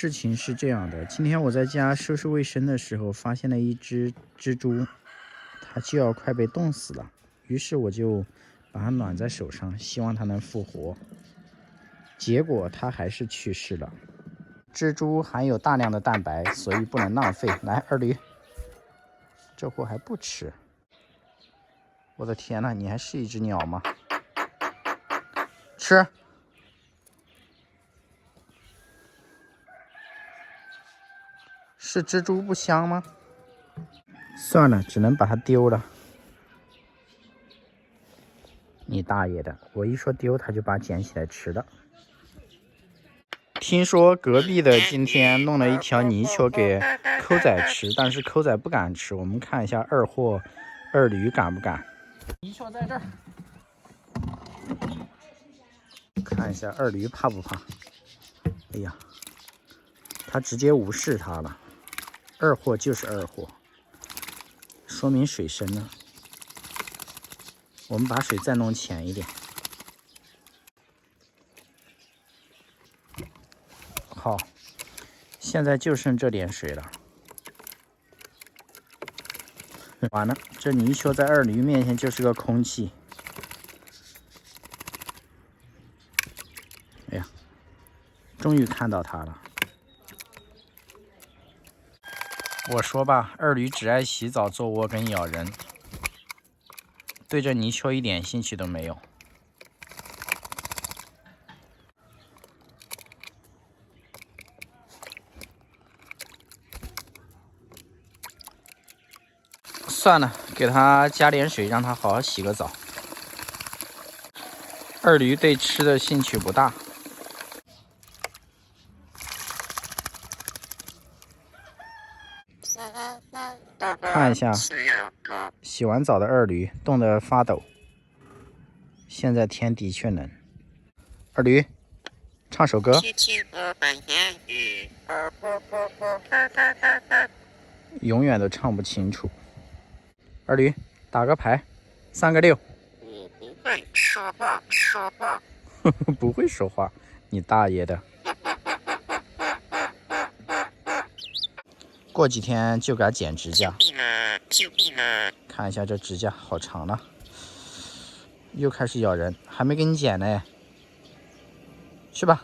事情是这样的，今天我在家收拾卫生的时候，发现了一只蜘蛛，它就要快被冻死了。于是我就把它暖在手上，希望它能复活。结果它还是去世了。蜘蛛含有大量的蛋白，所以不能浪费。来，二驴，这货还不吃。我的天呐，你还是一只鸟吗？吃。是蜘蛛不香吗？算了，只能把它丢了。你大爷的！我一说丢，他就把它捡起来吃了。听说隔壁的今天弄了一条泥鳅给抠仔吃，但是抠仔不敢吃。我们看一下二货二驴敢不敢？泥鳅在这儿，看一下二驴怕不怕？哎呀，他直接无视他了。二货就是二货，说明水深呢。我们把水再弄浅一点。好，现在就剩这点水了。完了，这泥鳅在二驴面前就是个空气。哎呀，终于看到它了。我说吧，二驴只爱洗澡、做窝跟咬人，对这泥鳅一点兴趣都没有。算了，给它加点水，让它好好洗个澡。二驴对吃的兴趣不大。看一下，洗完澡的二驴冻得发抖。现在天的确冷。二驴，唱首歌。永远都唱不清楚。二驴，打个牌，3个6。我不会说话。不会说话，你大爷的！过几天就给它剪指甲。救命啊！看一下这指甲好长了，又开始咬人，还没给你剪呢。去吧。